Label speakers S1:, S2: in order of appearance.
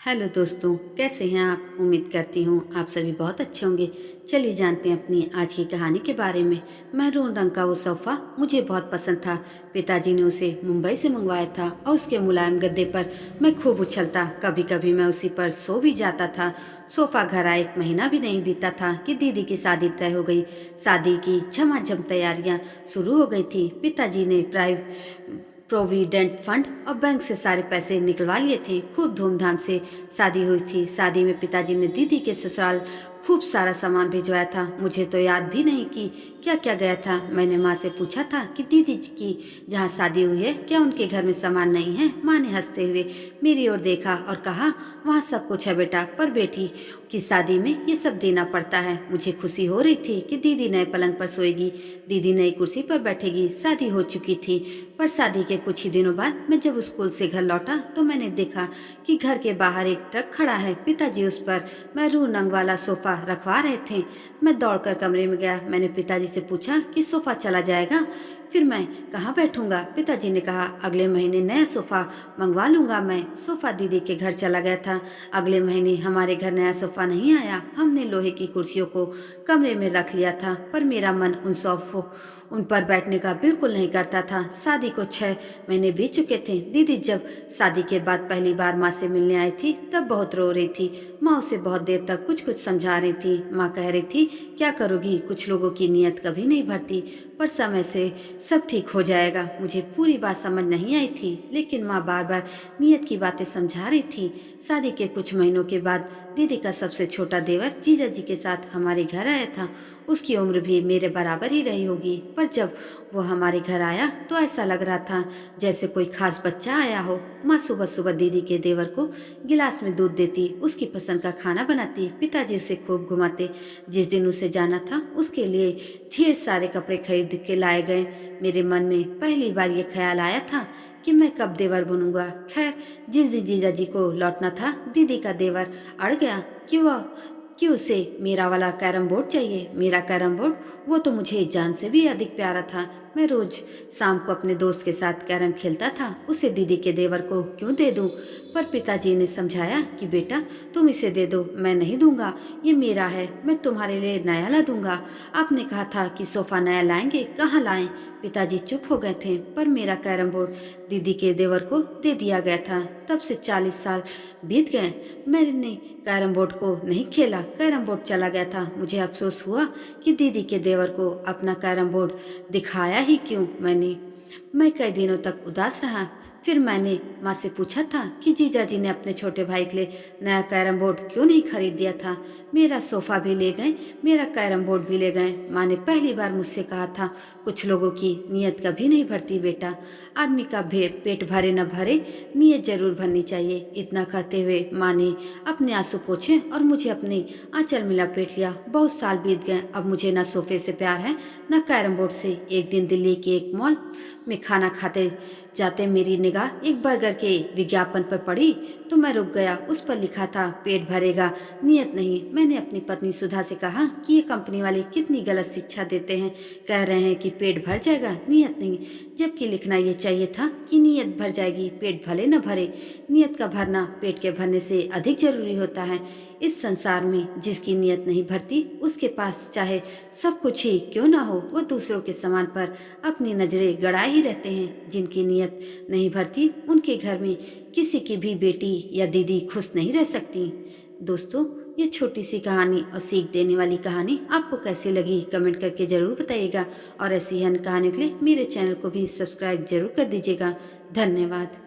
S1: Hello दोस्तों, कैसे हैं आप? उम्मीद करती हूँ आप सभी बहुत अच्छे होंगे। चलिए जानते हैं अपनी आज की कहानी के बारे में। मैरून रंग का वो सोफ़ा मुझे बहुत पसंद था। पिताजी ने उसे मुंबई से मंगवाया था और उसके मुलायम गद्दे पर मैं खूब उछलता। कभी कभी मैं उसी पर सो भी जाता था। सोफ़ा घर आए 1 महीना भी नहीं बीता था कि दीदी की शादी तय हो गई। शादी की झमाझम तैयारियां शुरू हो गई थी। पिताजी ने प्रोविडेंट फंड और बैंक से सारे पैसे निकलवा लिए थे। खूब धूमधाम से शादी हुई थी। शादी में पिताजी ने दीदी के ससुराल खूब सारा सामान भिजवाया था। मुझे तो याद भी नहीं कि क्या क्या गया था। मैंने माँ से पूछा था कि दीदी की जहाँ शादी हुई है क्या उनके घर में सामान नहीं है। माँ ने हंसते हुए मेरी ओर देखा और कहा, वहाँ सब कुछ है बेटा, पर बेटी की शादी में ये सब देना पड़ता है। मुझे खुशी हो रही थी कि दीदी नए पलंग पर सोएगी, दीदी नई कुर्सी पर बैठेगी। शादी हो चुकी थी, पर शादी के कुछ ही दिनों बाद मैं जब स्कूल से घर लौटा तो मैंने देखा कि घर के बाहर एक ट्रक खड़ा है। पिताजी उस पर मैरून रंग वाला सोफा रखवा रहे थे। मैं दौड़कर कमरे में गया। मैंने पिताजी से पूछा कि सोफा चला जाएगा, फिर मैं कहाँ बैठूंगा? पिताजी ने कहा, अगले महीने नया सोफा मंगवा लूंगा मैं। सोफा दीदी के घर चला गया था। अगले महीने हमारे घर नया सोफा नहीं आया। हमने लोहे की कुर्सियों को कमरे में रख लिया था, पर मेरा मन उन पर बैठने का बिल्कुल नहीं करता था। शादी को 6 महीने बीत चुके थे। दीदी जब शादी के बाद पहली बार माँ से मिलने आई थी तब बहुत रो रही थी। माँ उसे बहुत देर तक कुछ कुछ समझा रही थी। माँ कह रही थी, क्या करोगी, कुछ लोगों की नीयत कभी नहीं भरती, पर समय से सब ठीक हो जाएगा। मुझे पूरी बात समझ नहीं आई थी, लेकिन माँ बार बार नीयत की बातें समझा रही थी। शादी के कुछ महीनों के बाद दीदी का सबसे छोटा देवर जीजा जी के साथ हमारे घर आया था। उसकी उम्र भी मेरे बराबर ही रही होगी, पर जब वो हमारे घर आया तो ऐसा लग रहा था जैसे कोई खास बच्चा आया हो। माँ सुबह सुबह दीदी के देवर को गिलास में दूध देती, उसकी पसंद का खाना बनाती। पिताजी उसे खूब घुमाते। जिस दिन उसे जाना था उसके लिए ढेर सारे कपड़े खरीद के लाए गए। मेरे मन में पहली बार ये ख्याल आया था कि मैं कब देवर बनूंगा। खैर, जिस दिन जीजा जी को लौटना था दीदी का देवर अड़ गया कि उसे मेरा वाला कैरम बोर्ड चाहिए। मेरा कैरम बोर्ड, वो तो मुझे जान से भी अधिक प्यारा था। मैं रोज शाम को अपने दोस्त के साथ कैरम खेलता था। उसे दीदी के देवर को क्यों दे दूं? पर पिताजी ने समझाया कि बेटा तुम इसे दे दो। मैं नहीं दूंगा, ये मेरा है, मैं तुम्हारे लिए नया ला दूंगा। आपने कहा था कि सोफा नया लाएंगे, कहाँ लाएं? पिताजी चुप हो गए थे। पर मेरा कैरम बोर्ड दीदी के देवर को दे दिया गया था। तब से 40 साल बीत गए, मैंने कैरम बोर्ड को नहीं खेला। कैरम बोर्ड चला गया था। मुझे अफसोस हुआ कि दीदी के देवर को अपना कैरम बोर्ड दिखाया ही क्यों। मैं कई दिनों तक उदास रहा। फिर मैंने माँ से पूछा था कि जीजा जी ने अपने छोटे भाई के लिए नया कैरम बोर्ड क्यों नहीं खरीद दिया था। मेरा सोफा भी ले गए, मेरा कैरम बोर्ड भी ले गए। माँ ने पहली बार मुझसे कहा था, कुछ लोगों की नीयत कभी नहीं भरती बेटा। आदमी का पेट भरे न भरे, नीयत जरूर भरनी चाहिए। इतना कहते हुए माँ ने अपने आंसू पोंछे और मुझे अपने आंचल में लपेट लिया। बहुत साल बीत गए, अब मुझे न सोफे से प्यार है न कैरम बोर्ड से। एक दिन दिल्ली के एक मॉल में खाना खाते जाते मेरी निगाह एक बर्गर के विज्ञापन पर पड़ी तो मैं रुक गया। उस पर लिखा था, पेट भरेगा, नीयत नहीं। मैंने अपनी पत्नी सुधा से कहा कि ये कंपनी वाले कितनी गलत शिक्षा देते हैं। कह रहे हैं कि पेट भर जाएगा, नीयत नहीं, जबकि लिखना ये चाहिए था कि नीयत भर जाएगी, पेट भले न भरे। नीयत का भरना पेट के भरने से अधिक जरूरी होता है। इस संसार में जिसकी नीयत नहीं भरती उसके पास चाहे सब कुछ ही क्यों ना हो, वो दूसरों के सामान पर अपनी नजरें गड़ाए ही रहते हैं। जिनकी नीयत नहीं भरती उनके घर में किसी की भी बेटी या दीदी खुश नहीं रह सकती। दोस्तों, ये छोटी सी कहानी और सीख देने वाली कहानी आपको कैसी लगी कमेंट करके ज़रूर बताइएगा। और ऐसी ही अन्य कहानियों के लिए मेरे चैनल को भी सब्सक्राइब जरूर कर दीजिएगा। धन्यवाद।